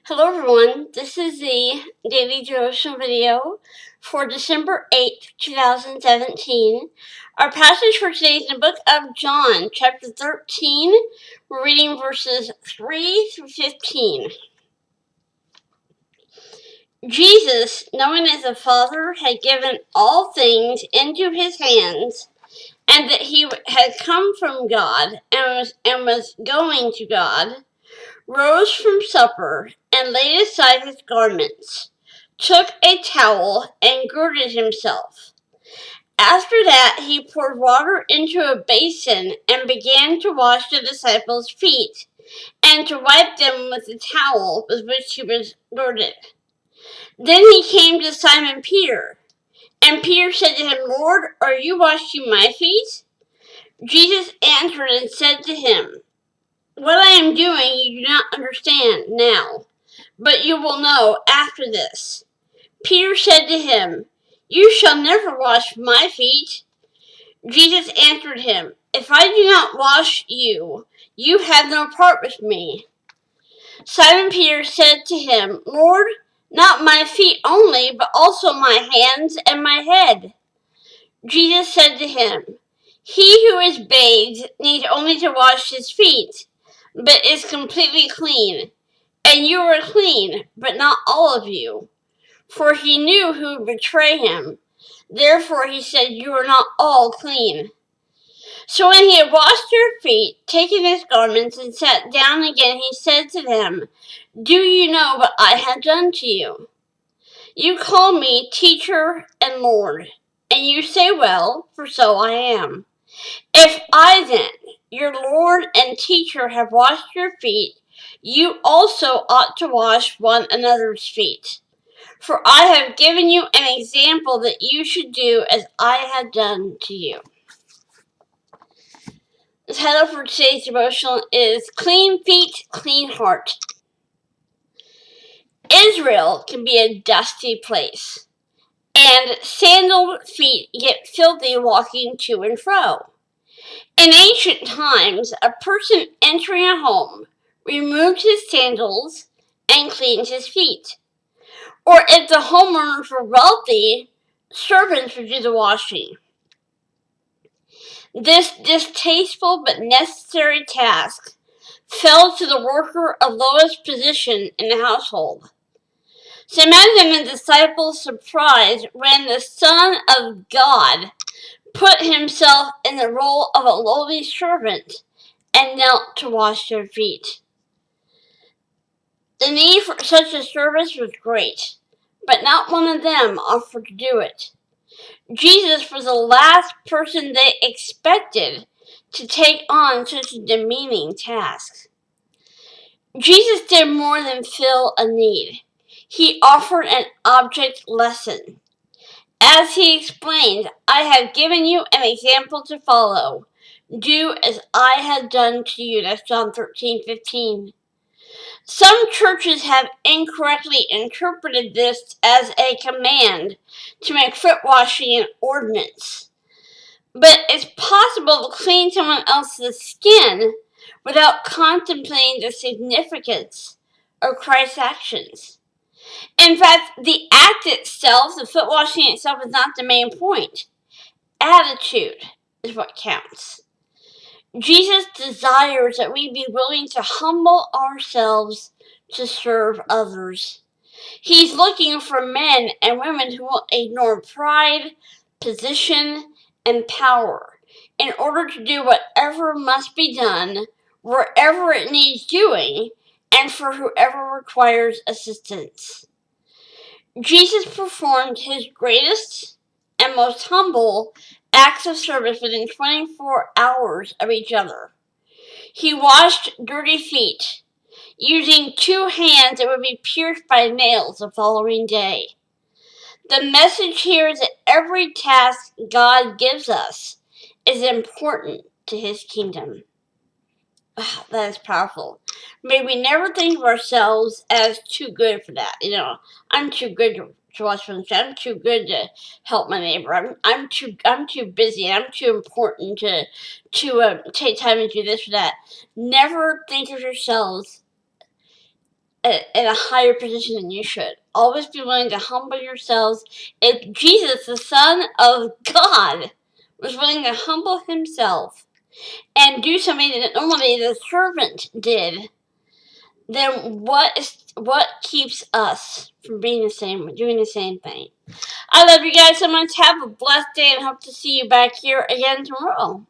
Hello everyone, this is the daily devotional video for December 8th, 2017. Our passage for today is in the book of John, chapter 13. We're reading verses 3 through 15. Jesus, knowing that the Father had given all things into his hands, and that he had come from God and was going to God, rose from supper, and laid aside his garments, took a towel, and girded himself. After that, he poured water into a basin and began to wash the disciples' feet, and to wipe them with the towel with which he was girded. Then he came to Simon Peter, and Peter said to him, "Lord, are you washing my feet?" Jesus answered and said to him, "What I am doing you do not understand now, but you will know after this." Peter said to him, "You shall never wash my feet." Jesus answered him, "If I do not wash you, you have no part with me." Simon Peter said to him, "Lord, not my feet only, but also my hands and my head." Jesus said to him, "He who is bathed needs only to wash his feet, but is completely clean. And you are clean, but not all of you." For he knew who would betray him. Therefore he said, "You are not all clean." So when he had washed their feet, taken his garments, and sat down again, he said to them, "Do you know what I have done to you? You call me teacher and Lord, and you say well, for so I am. If I then, your Lord and teacher, have washed your feet, you also ought to wash one another's feet. For I have given you an example that you should do as I have done to you." The title for today's devotional is Clean Feet, Clean Heart. Israel can be a dusty place, and sandaled feet get filthy walking to and fro. In ancient times, a person entering a home removed his sandals and cleaned his feet. Or if the homeowners were wealthy, servants would do the washing. This distasteful but necessary task fell to the worker of lowest position in the household. So imagine the disciples' surprise when the Son of God put himself in the role of a lowly servant and knelt to wash their feet. The need for such a service was great, but not one of them offered to do it. Jesus was the last person they expected to take on such a demeaning task. Jesus did more than fill a need. He offered an object lesson. As he explained, "I have given you an example to follow. Do as I have done to you." That's John 13:15. Some churches have incorrectly interpreted this as a command to make foot washing an ordinance. But it's possible to clean someone else's skin without contemplating the significance of Christ's actions. In fact, the act itself, the foot washing itself, is not the main point. Attitude is what counts. Jesus desires that we be willing to humble ourselves to serve others. He's looking for men and women who will ignore pride, position, and power in order to do whatever must be done, wherever it needs doing, and for whoever requires assistance. Jesus performed his greatest and most humble acts of service within 24 hours of each other. He washed dirty feet, using 2 hands that would be pierced by nails the following day. The message here is that every task God gives us is important to his kingdom. Wow, that is powerful. May we never think of ourselves as too good for that. I'm too good to wash my feet. I'm too good to help my neighbor. I'm too busy. I'm too important to take time to do this or that. Never think of yourselves at a higher position than you should. Always be willing to humble yourselves. If Jesus, the Son of God, was willing to humble himself and do something that normally the servant did, then what keeps us from doing the same thing? I love you guys so much. Have a blessed day and hope to see you back here again tomorrow.